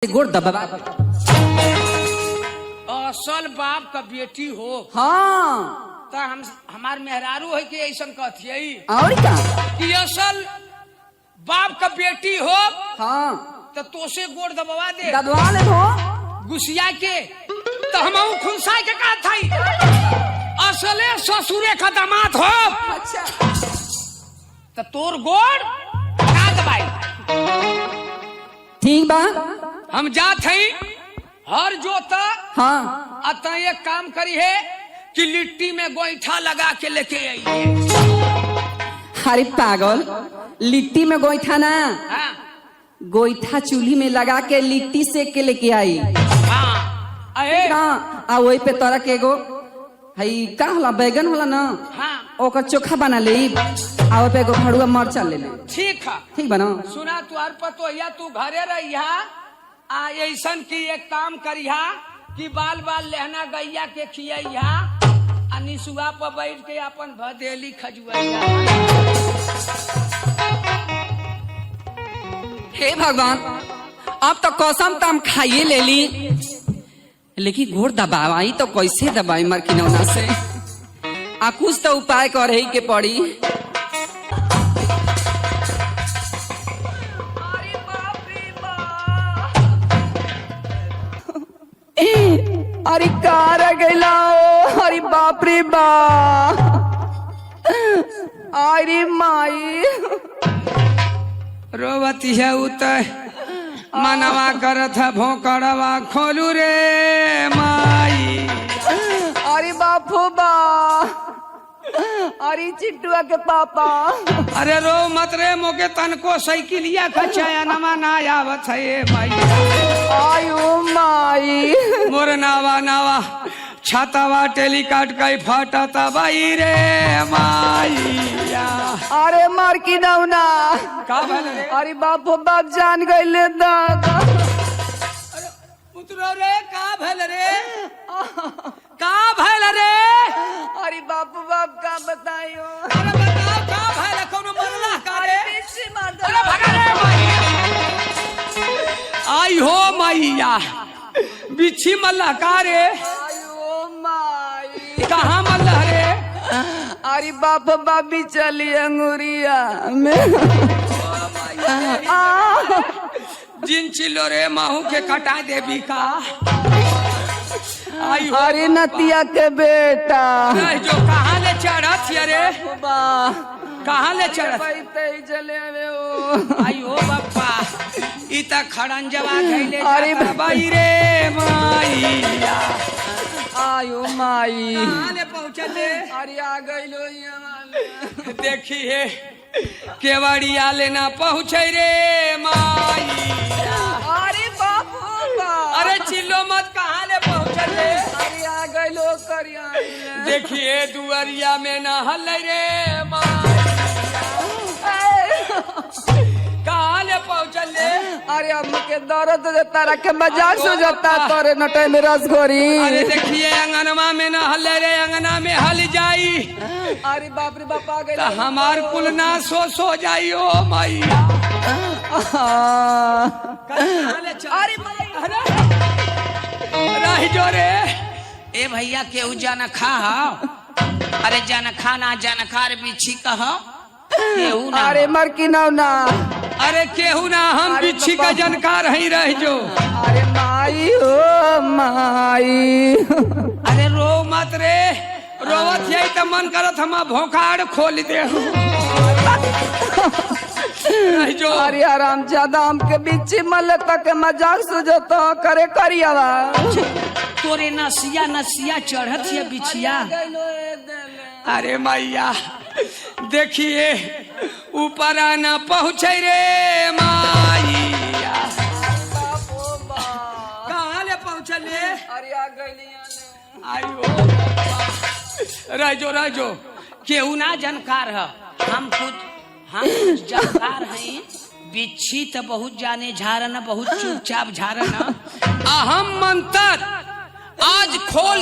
गोड़ दबा असल बाप का बेटी हो। हाँ तो हमार मेहरारू है कि ऐसा कहती और क्या। कि असल बाप का बेटी हो हाँ तो तोसे गोड़ दबवा दे दबवा ले हो। गुस्सिया के तो हम खुनसा के कहा था असले ससुरे का दामाद हो। अच्छा तो तोर गोड़ ना दबाई। ठीक बा। हम जात हई हर जोता। हाँ अतः एक काम करी है कि लिट्टी में गोईठा लगा के लेके आइए। अरे पागल, लिट्टी में गोईठा ना, हाँ गोईठा चूल्ही में लगा के लिट्टी सेक के लेके आई। हाँ अहे हाँ आ वही पे तोरा के एगो हई का होला बैगन होला ना, हाँ ओकर चोखा बना ले आ ओहि पे एगो भड़ुआ मरचा ले ले। ठीक है। ठीक बना। सुना तुहार पतो या तू घरे रहिया आ ऐसन की एक काम करिहा कि बाल बाल लहना गैया के खियैया आ निसुआ पर बैठ के अपन भदेली खजुआइया। हे भगवान, अब तो कसम तो हम खाइए ले ली, लेकिन गोड़ दबाई तो कैसे दबाई मर किनौना से। आ कुछ तो उपाय करे के पड़ी। अरे कार गैला, अरे बाप रे बा, अरे माई रोवती है उतर मनवा करत है भोकड़वा खोलू रे माई। अरे बापू बा, अरे चिट्टुआ के पापा। अरे रो मत रे मोके तनको साइकिलिया खचाया नमा ना आवत है माई। आयो माई, मोर नावा नावा छातावा टेलीकाट का फाटा तबाई रे माईया। अरे मार की नौना, का भले रे? अरे बापू बाप जान गए दादा। उतरो रे का भले रे? का भले रे? अरे बापू बाप का बताइयो। अरे बताओ का भले कोनो मरला का रे? पीछे मार दो। अरे भगा रे माईया। आई हो माईया बिच्छी मल्ला का रे? आयो माई, कहाँ मल्ला रे? अरे बाप बाबी चली अंगूरिया में। जिन चिल्लो रे माहू के कटा देवी का। आई हो अरे नतिया के बेटा जो कहाँ ले चढ़त रे? बा, कहाँ ले चढ़त? चले हो। आई हो बापा इता खड़ंजवा धैले अरे जाता बाई रे माईया। आयो माई, कहाँ ले पहुँचले? अरे आ गई। देखिए केवड़िया लेना पहुँचे रे माईया। अरे बापू बा, अरे चिल्लो मत कहाँ ले पहुँचले? अरे आ गई लो करिया। देखिए दुआरिया में न हल रे माईया। कहाँ ले पहुँचले? अरे अब के दर्द देता रखे मजाक से जाता तोरे नटे में रसगोरी। अरे देखिए अंगनमा में न हल रे, अंगना में हल जाई अरे बाप रे बाप आ गई। तो हमार कुल ना सो जाई ओ मैया। अरे रह जो रे। ए भैया केहू जान खा अरे जान खा ना जान खा रे बिच्छी कह केहू ना। अरे मर की नौना, अरे केहू ना हम अरे बिच्छी तो का जानकार ही रह जो। अरे माई हो माई। अरे रो मत रे, रोवत यही तो मन करत हम भोकाड़ खोल दे रह जो। अरे आराम ज्यादा हमके बीच मल तक मजाक सुझता करे करियावा। तोरे नसिया नसिया चढ़त है बिछिया। अरे मैया देखिए ऊपर आना पहुँचे रे माईया। कहाँ ले पहुँचले? अरे आ गई। आयो रह जो केहू ना जानकार है, हम जानकार हैं। बिच्छी तो बहुत जाने झारन, बहुत चुपचाप झारन। अहम मंत्र आज खोल